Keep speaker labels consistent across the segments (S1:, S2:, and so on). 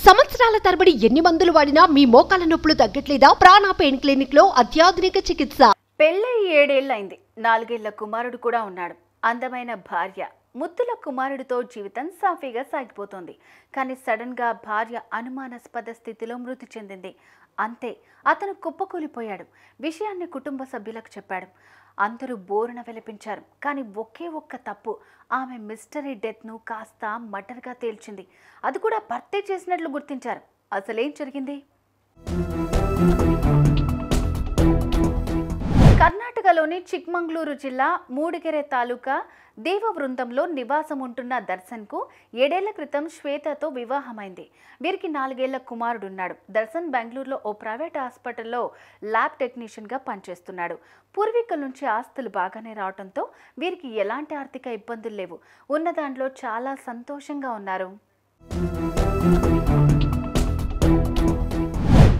S1: సంవత్సరాల తరబడి ఎన్ని మందులు వాడినా మీ మోకాల నొప్పులు తగ్గట్లేదా? ప్రాణ పెయిన్ క్లినిక్ లో అత్యాధునిక చికిత్స.
S2: పెళ్ళై 7 ఏళ్లైంది. 4 ఏళ్ల కుమారుడు కూడా ఉన్నాడు. అందమైన భార్య, ముద్దుల కుమారుడితో జీవితం సాఫీగా సాగిపోతోంది. కానీ సడన్ గా భార్య అనుమానాస్పద స్థితిలో మృతి చెందింది. అంతే, అతను కుప్పకూలిపోయాడు. విషయాన్ని కుటుంబ సభ్యులకు చెప్పాడు. అందరూ బోరున విలపించారు. కానీ ఒకే ఒక్క తప్పు, ఆమె మిస్టరీ డెత్ను కాస్త మర్డర్గా తేల్చింది. అది కూడా భర్తే చేసినట్లు గుర్తించారు. అసలేం జరిగింది? కర్ణాటకలోని చిక్మంగళూరు జిల్లా మూడిగెరె తాలూకా దేవవృందంలో నివాసం ఉంటున్న దర్శన్కు 7 ఏళ్ల క్రితం శ్వేతతో వివాహమైంది. వీరికి 4 ఏళ్ల కుమారుడున్నాడు. దర్శన్ బెంగళూరులో ఓ ప్రైవేట్ హాస్పిటల్లో ల్యాబ్ టెక్నీషియన్గా పనిచేస్తున్నాడు. పూర్వీకుల నుంచి ఆస్తులు బాగానే రావడంతో వీరికి ఎలాంటి ఆర్థిక ఇబ్బందులు లేవు. ఉన్న దాంట్లో చాలా సంతోషంగా ఉన్నారు.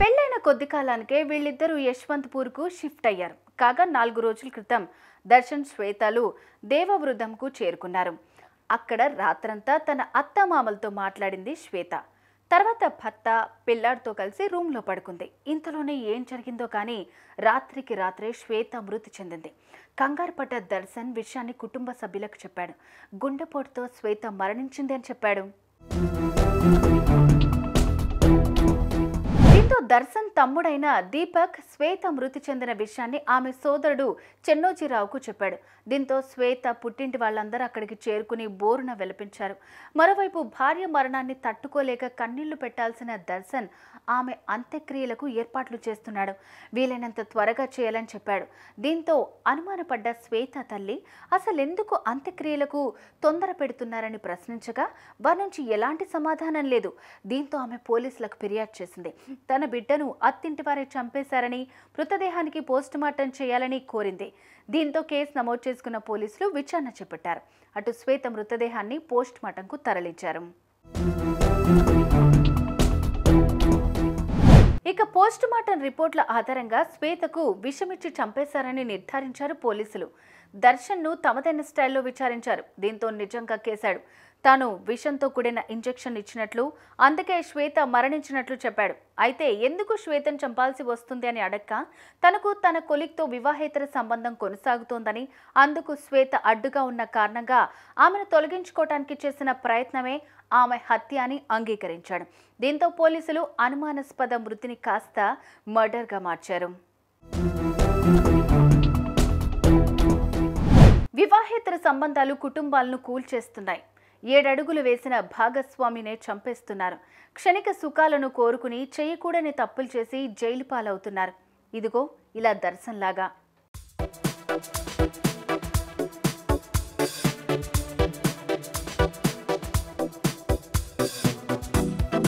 S2: పెళ్ళైన కొద్ది కాలానికే వీళ్ళిద్దరూ యశ్వంత్పూర్కు షిఫ్ట్ అయ్యారు. కాగా 4 రోజుల క్రితం దర్శన్ శ్వేతలు దేవవృందంకు చేరుకున్నారు. అక్కడ రాత్రంతా తన అత్తమామలతో మాట్లాడింది శ్వేత. తర్వాత భర్త పిల్లాడితో కలిసి రూమ్లో పడుకుంది. ఇంతలోనే ఏం జరిగిందో కానీ రాత్రికి రాత్రే శ్వేత మృతి చెందింది. కంగారు పడ్డ దర్శన్ విషయాన్ని కుటుంబ సభ్యులకు చెప్పాడు. గుండెపోటుతో శ్వేత మరణించింది అని చెప్పాడు. దీంతో దర్శన్ తమ్ముడైన దీపక్ శ్వేత మృతి చెందిన విషయాన్ని ఆమె సోదరుడు చెన్నోజీరావుకు చెప్పాడు. దీంతో శ్వేత పుట్టింటి వాళ్ళందరూ అక్కడికి చేరుకుని బోరున విలపించారు. మరోవైపు భార్య మరణాన్ని తట్టుకోలేక కన్నీళ్లు పెట్టాల్సిన దర్శన్ ఆమె అంత్యక్రియలకు ఏర్పాట్లు చేస్తున్నాడు. వీలైనంత త్వరగా చేయాలని చెప్పాడు. దీంతో అనుమానపడ్డ శ్వేత తల్లి అసలెందుకు అంత్యక్రియలకు తొందర పెడుతున్నారని ప్రశ్నించగా వారి నుంచి ఎలాంటి సమాధానం లేదు. దీంతో ఆమె పోలీసులకు ఫిర్యాదు చేసింది. తన బిడ్డను అత్తింటి వారే చంపేశారని, మృతదేహానికి పోస్టుమార్టం చేయాలని కోరింది. దీంతో కేసు నమోదు చేసుకున్న పోలీసులు విచారణ చేపట్టారు. అటు శ్వేత మృతదేహాన్ని పోస్టుమార్టంకు తరలించారు. ఇక పోస్టుమార్టం రిపోర్ట్ల ఆధారంగా శ్వేతకు విషమిచ్చి చంపేశారని నిర్ధారించారు పోలీసులు. దర్శన్ను తమదైన స్టైల్లో విచారించారు. దీంతో నిజంగా కేశాడు. తాను విషంతో కూడిన ఇంజెక్షన్ ఇచ్చినట్లు, అందుకే శ్వేత మరణించినట్లు చెప్పాడు. అయితే ఎందుకు శ్వేతను చంపాల్సి వస్తుంది అని అడక్క తనకు తన కొలీగ్తో వివాహేతర సంబంధం కొనసాగుతోందని, అందుకు శ్వేత అడ్డుగా ఉన్న కారణంగా ఆమెను తొలగించుకోవటానికి చేసిన ప్రయత్నమే ఆమె హత్య అని అంగీకరించాడు. దీంతో పోలీసులు అనుమానాస్పద మృతిని కాస్త మర్డర్గా మార్చారు. వివాహేతర సంబంధాలు కుటుంబాలను కూల్చేస్తున్నాయి. 7 అడుగులు వేసిన భాగస్వామినే చంపేస్తున్నారు. క్షణిక సుఖాలను కోరుకుని చేయకూడని తప్పులు చేసి జైలు పాలవుతున్నారు. ఇదిగో ఇలా దర్శన్లాగా.